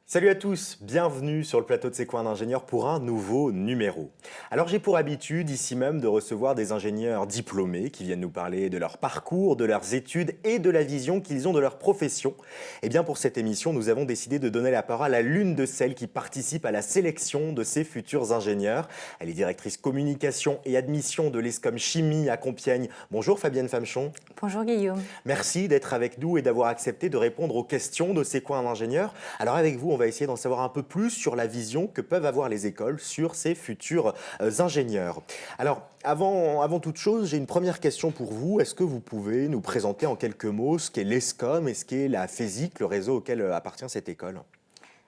Salut à tous, bienvenue sur le plateau de C'est quoi un ingénieur pour un nouveau numéro. Alors j'ai pour habitude ici même de recevoir des ingénieurs diplômés qui viennent nous parler de leur parcours, de leurs études et de la vision qu'ils ont de leur profession. Et bien pour cette émission, nous avons décidé de donner la parole à l'une de celles qui participent à la sélection de ces futurs ingénieurs. Elle est directrice communication et admission de l'ESCOM Chimie à Compiègne. Bonjour Fabienne Famchon. Bonjour Guillaume. Merci d'être avec nous et d'avoir accepté de répondre aux questions de C'est quoi un ingénieur. Alors avec vous, on va essayer d'en savoir un peu plus sur la vision que peuvent avoir les écoles sur ces futurs ingénieurs. Alors avant toute chose, j'ai une première question pour vous. Est-ce que vous pouvez nous présenter en quelques mots ce qu'est l'ESCOM et ce qu'est la FESIC, le réseau auquel appartient cette école?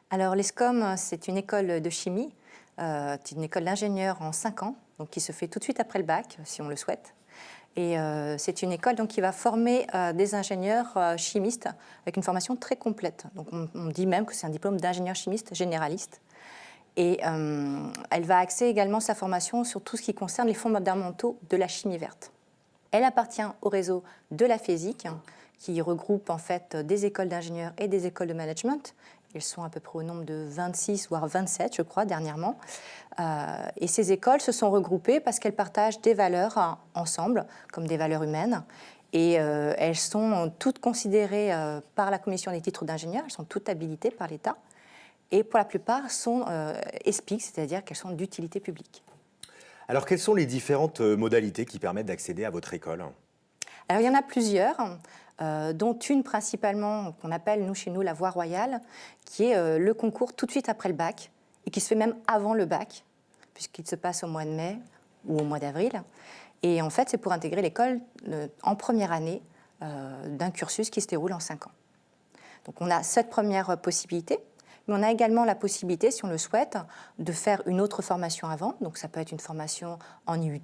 Alors l'ESCOM, c'est une école de chimie, c'est une école d'ingénieurs en 5 ans, donc qui se fait tout de suite après le bac, si on le souhaite. Et c'est une école donc, qui va former des ingénieurs chimistes avec une formation très complète. Donc on dit même que c'est un diplôme d'ingénieur chimiste généraliste. Et elle va axer également sa formation sur tout ce qui concerne les fondamentaux de la chimie verte. Elle appartient au réseau de la FESIC, qui regroupe en fait des écoles d'ingénieurs et des écoles de management. Elles sont à peu près au nombre de 26, voire 27, je crois, dernièrement. Et ces écoles se sont regroupées parce qu'elles partagent des valeurs ensemble, comme des valeurs humaines. Et elles sont toutes considérées par la commission des titres d'ingénieurs, elles sont toutes habilitées par l'État. Et pour la plupart sont ESPIC, c'est-à-dire qu'elles sont d'utilité publique. Alors quelles sont les différentes modalités qui permettent d'accéder à votre école? Alors il y en a plusieurs, dont une principalement qu'on appelle nous chez nous la voie royale, qui est le concours tout de suite après le bac et qui se fait même avant le bac, puisqu'il se passe au mois de mai ou au mois d'avril. Et en fait, c'est pour intégrer l'école en première année d'un cursus qui se déroule en 5 ans. Donc on a cette première possibilité, mais on a également la possibilité, si on le souhaite, de faire une autre formation avant. Donc ça peut être une formation en IUT,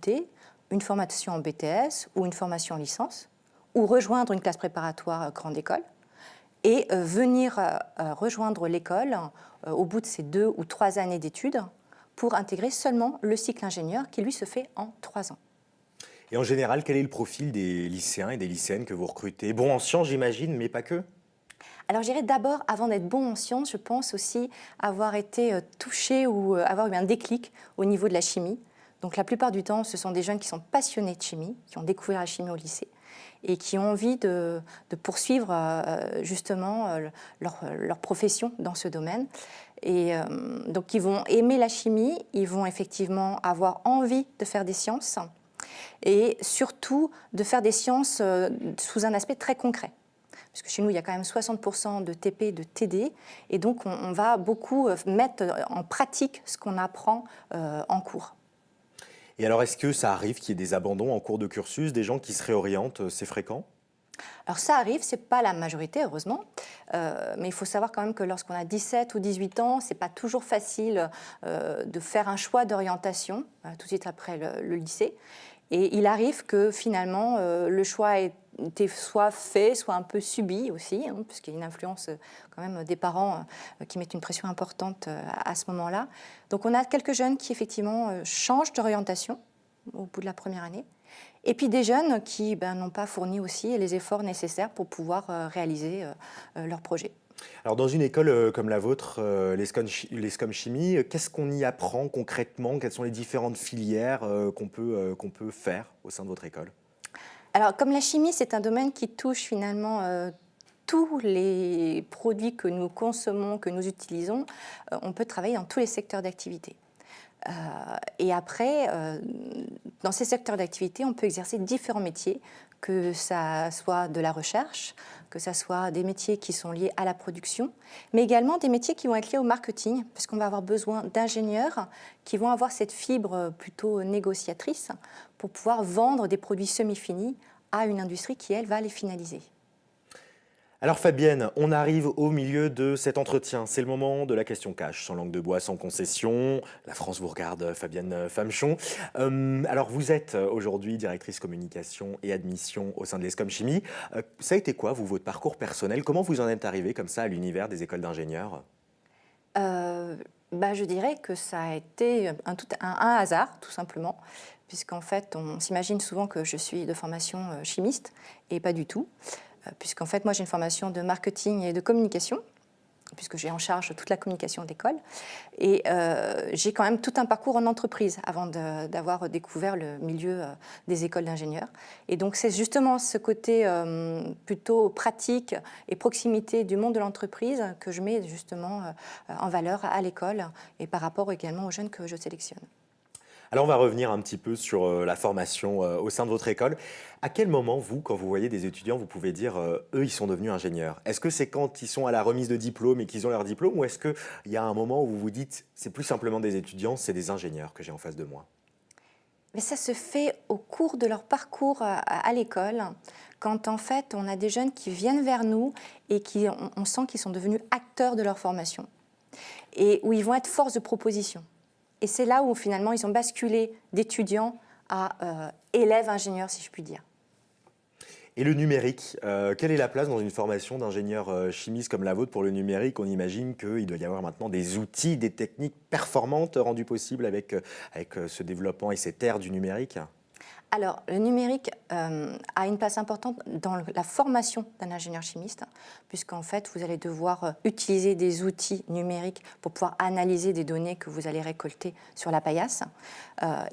une formation en BTS ou une formation en licence, ou rejoindre une classe préparatoire grande école et venir rejoindre l'école au bout de ces 2 ou 3 années d'études pour intégrer seulement le cycle ingénieur qui, lui, se fait en 3 ans. Et en général, quel est le profil des lycéens et des lycéennes que vous recrutez? Bon en sciences, j'imagine, mais pas que. Alors, je dirais d'abord, avant d'être bon en sciences, je pense aussi avoir été touché ou avoir eu un déclic au niveau de la chimie. Donc, la plupart du temps, ce sont des jeunes qui sont passionnés de chimie, qui ont découvert la chimie au lycée et qui ont envie de poursuivre justement leur profession dans ce domaine. Et donc, ils vont aimer la chimie, ils vont effectivement avoir envie de faire des sciences et surtout de faire des sciences sous un aspect très concret. Parce que chez nous, il y a quand même 60% de TP, de TD, et donc on va beaucoup mettre en pratique ce qu'on apprend en cours. Et alors, est-ce que ça arrive qu'il y ait des abandons en cours de cursus, des gens qui se réorientent, c'est fréquent? Alors ça arrive, ce n'est pas la majorité, heureusement, mais il faut savoir quand même que lorsqu'on a 17 ou 18 ans, ce n'est pas toujours facile de faire un choix d'orientation tout de suite après le lycée. Et il arrive que finalement, le choix ait été soit fait, soit un peu subi aussi, puisqu'il y a une influence quand même des parents qui mettent une pression importante à ce moment-là. Donc on a quelques jeunes qui effectivement changent d'orientation au bout de la première année. Et puis des jeunes qui n'ont pas fourni aussi les efforts nécessaires pour pouvoir réaliser leur projet. Alors, dans une école comme la vôtre, l'ESCOM Chimie, qu'est-ce qu'on y apprend concrètement? Quelles sont les différentes filières qu'on peut faire au sein de votre école? Alors comme la chimie, c'est un domaine qui touche finalement tous les produits que nous consommons, que nous utilisons, on peut travailler dans tous les secteurs d'activité. Et après, dans ces secteurs d'activité, on peut exercer différents métiers, que ça soit de la recherche, que ça soit des métiers qui sont liés à la production, mais également des métiers qui vont être liés au marketing, parce qu'on va avoir besoin d'ingénieurs qui vont avoir cette fibre plutôt négociatrice pour pouvoir vendre des produits semi-finis à une industrie qui, elle, va les finaliser. Alors Fabienne, on arrive au milieu de cet entretien. C'est le moment de la question cash, sans langue de bois, sans concession. La France vous regarde, Fabienne Famchon. Alors vous êtes aujourd'hui directrice communication et admission au sein de l'ESCOM Chimie. Ça a été quoi, vous, votre parcours personnel? Comment vous en êtes arrivé comme ça à l'univers des écoles d'ingénieurs? Je dirais que ça a été un hasard, tout simplement, puisqu'en fait, on s'imagine souvent que je suis de formation chimiste, et pas du tout, puisqu'en fait, moi, j'ai une formation de marketing et de communication. puisque j'ai en charge toute la communication de l'école. Et j'ai quand même tout un parcours en entreprise avant d'avoir découvert le milieu des écoles d'ingénieurs. Et donc c'est justement ce côté plutôt pratique et proximité du monde de l'entreprise que je mets justement en valeur à l'école et par rapport également aux jeunes que je sélectionne. Alors on va revenir un petit peu sur la formation au sein de votre école. À quel moment, vous, quand vous voyez des étudiants, vous pouvez dire eux, ils sont devenus ingénieurs? Est-ce que c'est quand ils sont à la remise de diplôme et qu'ils ont leur diplôme, ou est-ce qu'il y a un moment où vous vous dites c'est plus simplement des étudiants, c'est des ingénieurs que j'ai en face de moi? Mais ça se fait au cours de leur parcours à l'école, quand en fait on a des jeunes qui viennent vers nous et on sent qu'ils sont devenus acteurs de leur formation et où ils vont être force de proposition. Et c'est là où finalement ils ont basculé d'étudiants à élèves ingénieurs, si je puis dire. Et le numérique, quelle est la place dans une formation d'ingénieur chimiste comme la vôtre pour le numérique? On imagine qu'il doit y avoir maintenant des outils, des techniques performantes rendues possibles avec ce développement et cette ère du numérique. Alors, le numérique a une place importante dans la formation d'un ingénieur chimiste, puisqu'en fait, vous allez devoir utiliser des outils numériques pour pouvoir analyser des données que vous allez récolter sur la paillasse.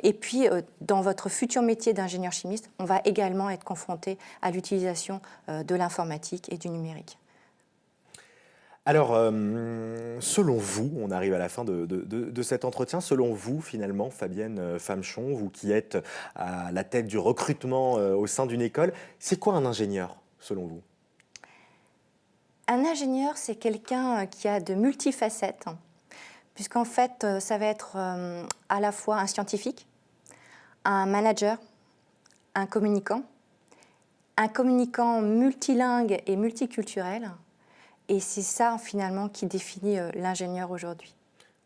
Et puis, dans votre futur métier d'ingénieur chimiste, on va également être confronté à l'utilisation de l'informatique et du numérique. Alors, selon vous, on arrive à la fin de cet entretien, selon vous, finalement, Fabienne Famechon, vous qui êtes à la tête du recrutement au sein d'une école, c'est quoi un ingénieur, selon vous? Un ingénieur, c'est quelqu'un qui a de multifacettes, puisqu'en fait, ça va être à la fois un scientifique, un manager, un communicant multilingue et multiculturel. Et c'est ça, finalement, qui définit l'ingénieur aujourd'hui.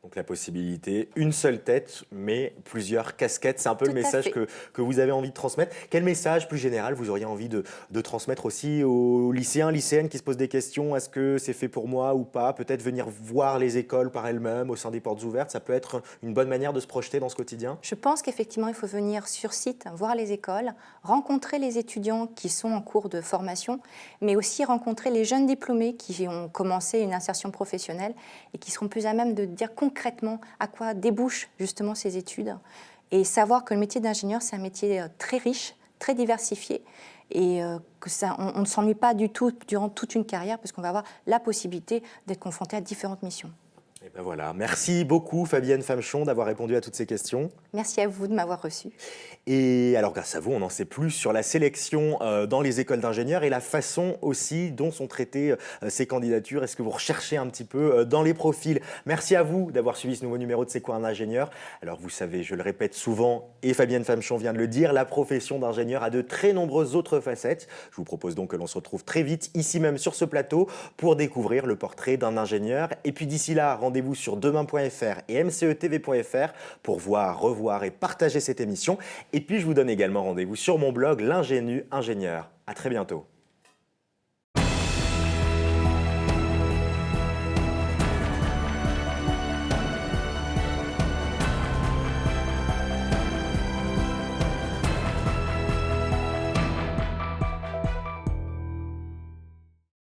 Donc la possibilité, une seule tête, mais plusieurs casquettes. C'est un peu le Tout à message fait. que vous avez envie de transmettre. Quel message plus général vous auriez envie de transmettre aussi aux lycéens, lycéennes qui se posent des questions? Est-ce que c'est fait pour moi ou pas? Peut-être venir voir les écoles par elles-mêmes au sein des portes ouvertes. Ça peut être une bonne manière de se projeter dans ce quotidien? Je pense qu'effectivement, il faut venir sur site, voir les écoles, rencontrer les étudiants qui sont en cours de formation, mais aussi rencontrer les jeunes diplômés qui ont commencé une insertion professionnelle et qui seront plus à même de dire concrètement à quoi débouchent justement ces études. Et savoir que le métier d'ingénieur, c'est un métier très riche, très diversifié, et que on ne s'ennuie pas du tout durant toute une carrière, parce qu'on va avoir la possibilité d'être confronté à différentes missions. Et ben voilà. Merci beaucoup Fabienne Famechon d'avoir répondu à toutes ces questions. Merci à vous de m'avoir reçu. Et alors grâce à vous, on en sait plus sur la sélection dans les écoles d'ingénieurs et la façon aussi dont sont traitées ces candidatures. Est-ce que vous recherchez un petit peu dans les profils? Merci à vous d'avoir suivi ce nouveau numéro de C'est quoi un ingénieur? Alors vous savez, je le répète souvent, et Fabienne Famechon vient de le dire, la profession d'ingénieur a de très nombreuses autres facettes. Je vous propose donc que l'on se retrouve très vite, ici même sur ce plateau, pour découvrir le portrait d'un ingénieur. Et puis d'ici là, rendez-vous sur demain.fr et mcetv.fr pour voir, revoir et partager cette émission. Et puis je vous donne également rendez-vous sur mon blog L'Ingénu Ingénieur. À très bientôt.